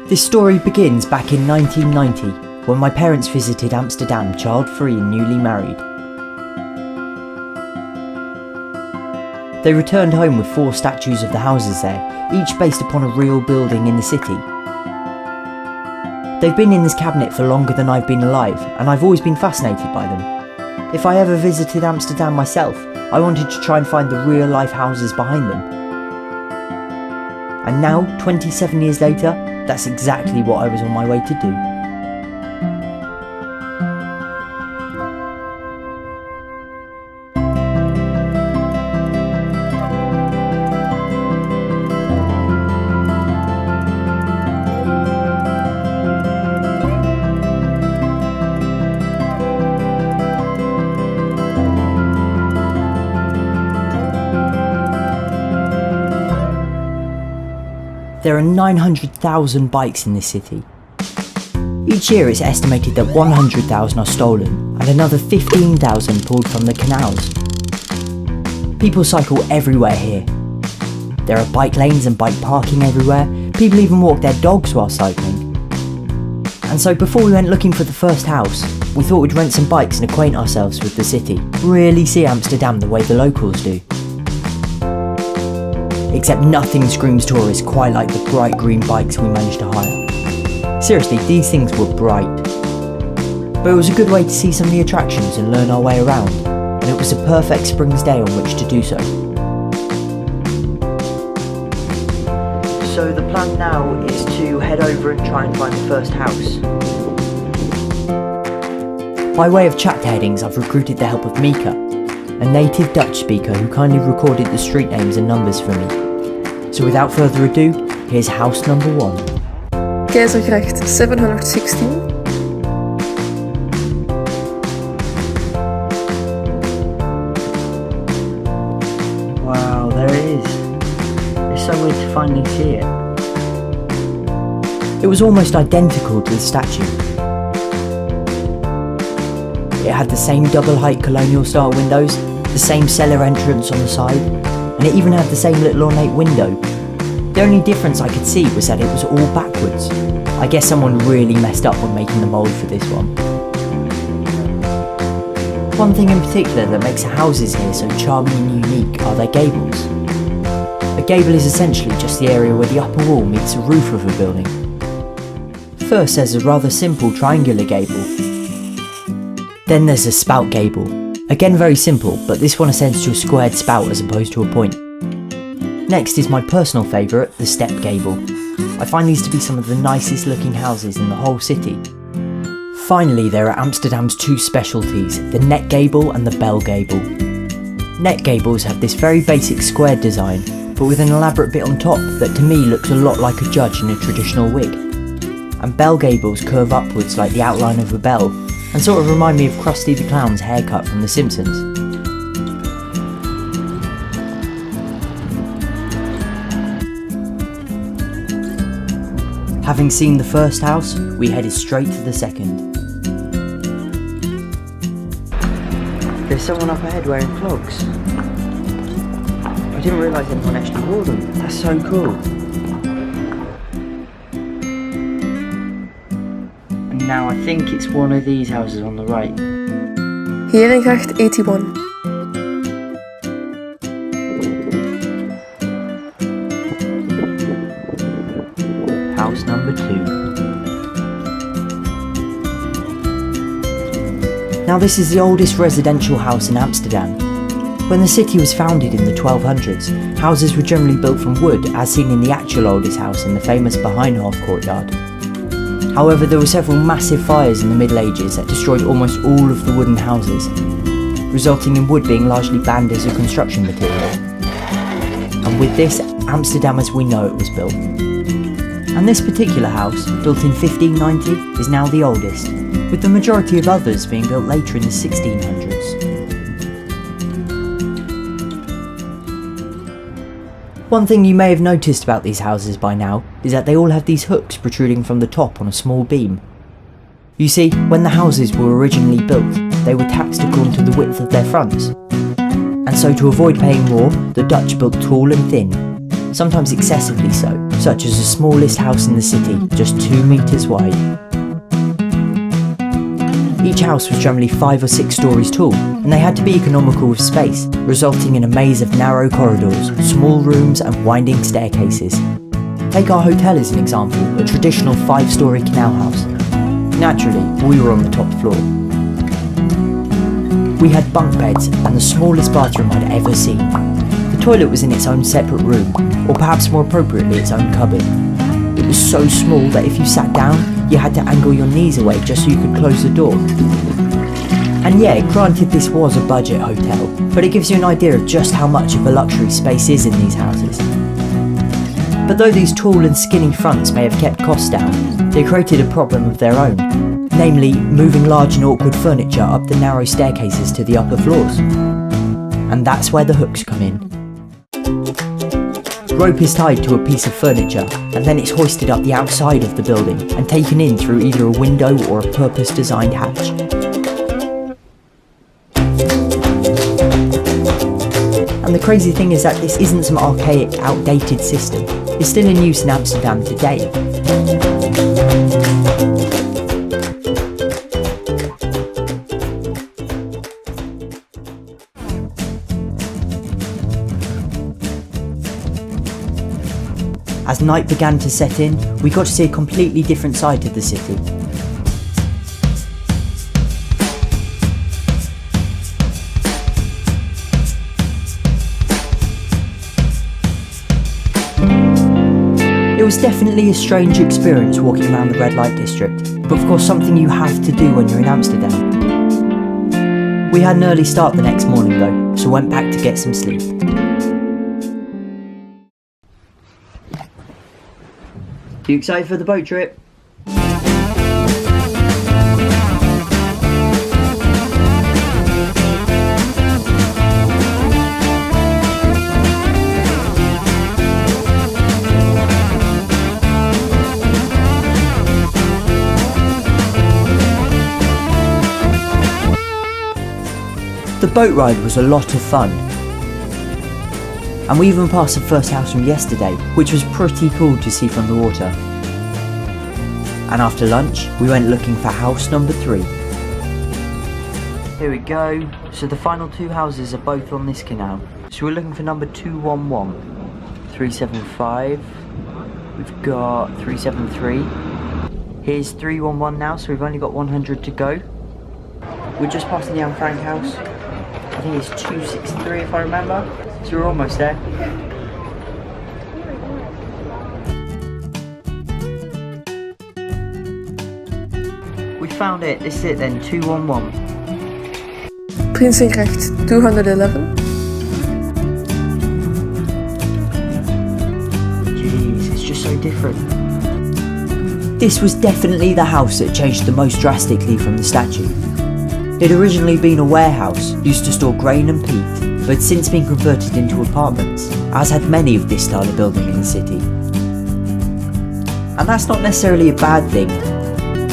This story begins back in 1990, when my parents visited Amsterdam child-free and newly married. They returned home with 4 statues of the houses there, each based upon a real building in the city. They've been in this cabinet for longer than I've been alive, and I've always been fascinated by them. If I ever visited Amsterdam myself, I wanted to try and find the real-life houses behind them. And now, 27 years later, that's exactly what I was on my way to do. There are 900,000 bikes in this city. Each year it's estimated that 100,000 are stolen and another 15,000 pulled from the canals. People cycle everywhere here. There are bike lanes and bike parking everywhere. People even walk their dogs while cycling. And so before we went looking for the first house, we thought we'd rent some bikes and acquaint ourselves with the city. Really see Amsterdam the way the locals do. Except nothing screams tourist quite like the bright green bikes we managed to hire. Seriously, these things were bright. But it was a good way to see some of the attractions and learn our way around, and it was a perfect spring's day on which to do so. So the plan now is to head over and try and find the first house. By way of chapter headings, I've recruited the help of Mika, a native Dutch speaker who kindly recorded the street names and numbers for me. So without further ado, here's house number 1. Keizergracht 716. Wow, there it is. It's so weird to finally see it. It was almost identical to the statue. It had the same double-height colonial style windows, the same cellar entrance on the side, and it even had the same little ornate window. The only difference I could see was that it was all backwards. I guess someone really messed up when making the mould for this one. One thing in particular that makes the houses here so charming and unique are their gables. A gable is essentially just the area where the upper wall meets the roof of a building. First there's a rather simple triangular gable. Then there's a spout gable. Again very simple, but this one ascends to a squared spout as opposed to a point. Next is my personal favourite, the step gable. I find these to be some of the nicest looking houses in the whole city. Finally, there are Amsterdam's 2 specialties, the net gable and the bell gable. Net gables have this very basic squared design, but with an elaborate bit on top that to me looks a lot like a judge in a traditional wig. And bell gables curve upwards like the outline of a bell, and sort of remind me of Krusty the Clown's haircut from The Simpsons. Having seen the first house, we headed straight to the second. There's someone up ahead wearing clogs. I didn't realise anyone actually wore them. That's so cool. And now I think it's one of these houses on the right. Herengracht 81. House number 2. Now this is the oldest residential house in Amsterdam. When the city was founded in the 1200s, houses were generally built from wood, as seen in the actual oldest house in the famous Beheinhof courtyard. However, there were several massive fires in the Middle Ages that destroyed almost all of the wooden houses, resulting in wood being largely banned as a construction material. And with this, Amsterdam as we know it was built. And this particular house, built in 1590, is now the oldest, with the majority of others being built later in the 1600s. One thing you may have noticed about these houses by now is that they all have these hooks protruding from the top on a small beam. You see, when the houses were originally built, they were taxed according to the width of their fronts. And so to avoid paying more, the Dutch built tall and thin, sometimes excessively so, such as the smallest house in the city, just 2 metres wide. Each house was generally 5 or 6 stories tall, and they had to be economical with space, resulting in a maze of narrow corridors, small rooms and winding staircases. Take our hotel as an example, a traditional 5-storey canal house. Naturally, we were on the top floor. We had bunk beds and the smallest bathroom I'd ever seen. The toilet was in its own separate room, or perhaps more appropriately its own cupboard. It was so small that if you sat down, you had to angle your knees away just so you could close the door. And yeah, granted this was a budget hotel, but it gives you an idea of just how much of a luxury space is in these houses. But though these tall and skinny fronts may have kept costs down, they created a problem of their own, namely moving large and awkward furniture up the narrow staircases to the upper floors. And that's where the hooks come in. Rope is tied to a piece of furniture, and then it's hoisted up the outside of the building and taken in through either a window or a purpose-designed hatch. And the crazy thing is that this isn't some archaic, outdated system. It's still in use in Amsterdam today. As night began to set in, we got to see a completely different side of the city. It was definitely a strange experience walking around the red light district, but of course something you have to do when you're in Amsterdam. We had an early start the next morning though, so went back to get some sleep. You excited for the boat trip? The boat ride was a lot of fun. And we even passed the first house from yesterday, which was pretty cool to see from the water. And after lunch, we went looking for house number 3. Here we go. So the final 2 houses are both on this canal. So we're looking for number 211, 375. We've got 373. Here's 311 now, so we've only got 100 to go. We're just passing the Anne Frank house. I think it's 263 if I remember. So we're almost there. We found it. This is it then, 211. Prinsengracht 211. Jeez, it's just so different. This was definitely the house that changed the most drastically from the statue. It had originally been a warehouse used to store grain and peat, but had since been converted into apartments, as had many of this style of building in the city. And that's not necessarily a bad thing.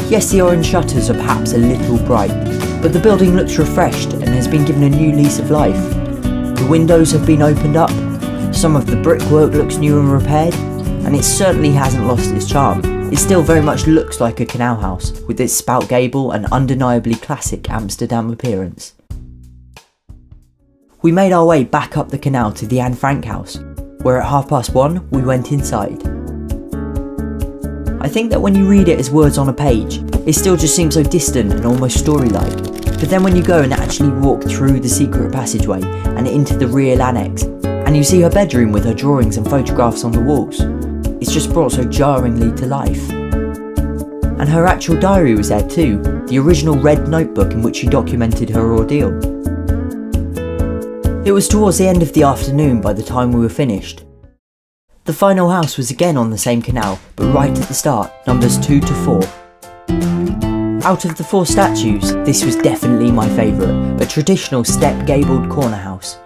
Yes, the orange shutters are perhaps a little bright, but the building looks refreshed and has been given a new lease of life. The windows have been opened up, some of the brickwork looks new and repaired, and it certainly hasn't lost its charm. It still very much looks like a canal house, with its spout gable and undeniably classic Amsterdam appearance. We made our way back up the canal to the Anne Frank house, where at 1:30 we went inside. I think that when you read it as words on a page, it still just seems so distant and almost story-like. But then when you go and actually walk through the secret passageway and into the real annex, and you see her bedroom with her drawings and photographs on the walls, it's just brought so jarringly to life. And her actual diary was there too, the original red notebook in which she documented her ordeal. It was towards the end of the afternoon by the time we were finished. The final house was again on the same canal, but right at the start, numbers 2 to 4. Out of the 4 statues, this was definitely my favourite, a traditional step-gabled corner house.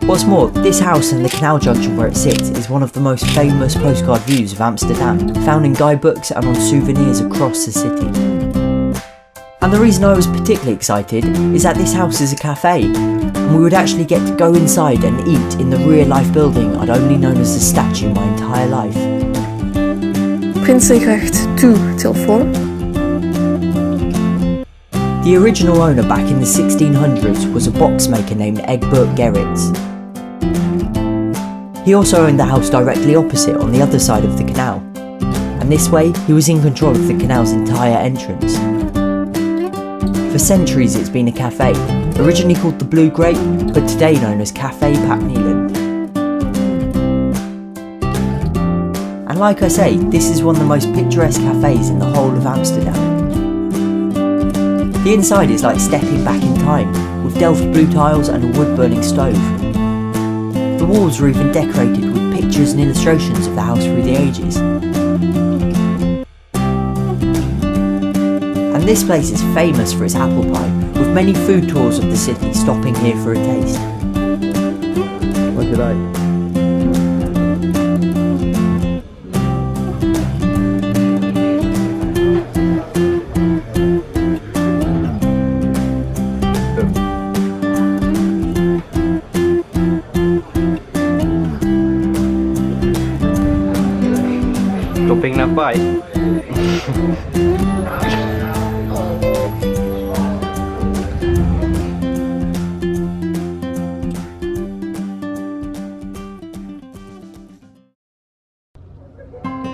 What's more, this house and the canal junction where it sits is one of the most famous postcard views of Amsterdam, found in guidebooks and on souvenirs across the city. And the reason I was particularly excited is that this house is a cafe, and we would actually get to go inside and eat in the real-life building I'd only known as a statue my entire life. Prinsengracht 2 till 4. The original owner back in the 1600s was a boxmaker named Egbert Gerrits. He also owned the house directly opposite on the other side of the canal, and this way he was in control of the canal's entire entrance. For centuries it's been a cafe, originally called the Blue Grape, but today known as Café Packnieland. And like I say, this is one of the most picturesque cafes in the whole of Amsterdam. The inside is like stepping back in time, with Delft blue tiles and a wood-burning stove. The walls are even decorated with pictures and illustrations of the house through the ages. And this place is famous for its apple pie, with many food tours of the city stopping here for a taste. Wat je like? Topping naar pie.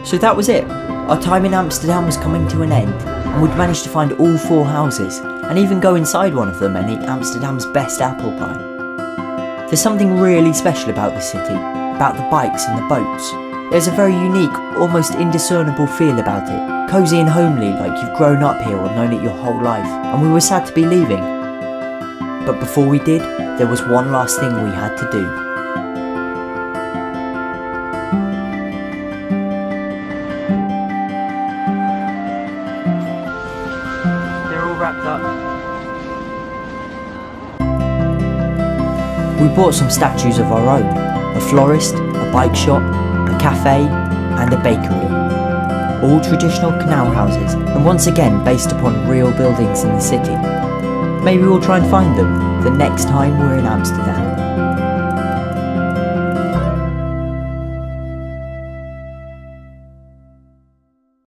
So that was it. Our time in Amsterdam was coming to an end, and we'd managed to find all 4 houses, and even go inside one of them and eat Amsterdam's best apple pie. There's something really special about the city, about the bikes and the boats. There's a very unique, almost indiscernible feel about it, cosy and homely like you've grown up here or known it your whole life, and we were sad to be leaving. But before we did, there was one last thing we had to do. Wrapped up. We bought some statues of our own, a florist, a bike shop, a cafe and a bakery. All traditional canal houses and once again based upon real buildings in the city. Maybe we'll try and find them the next time we're in Amsterdam.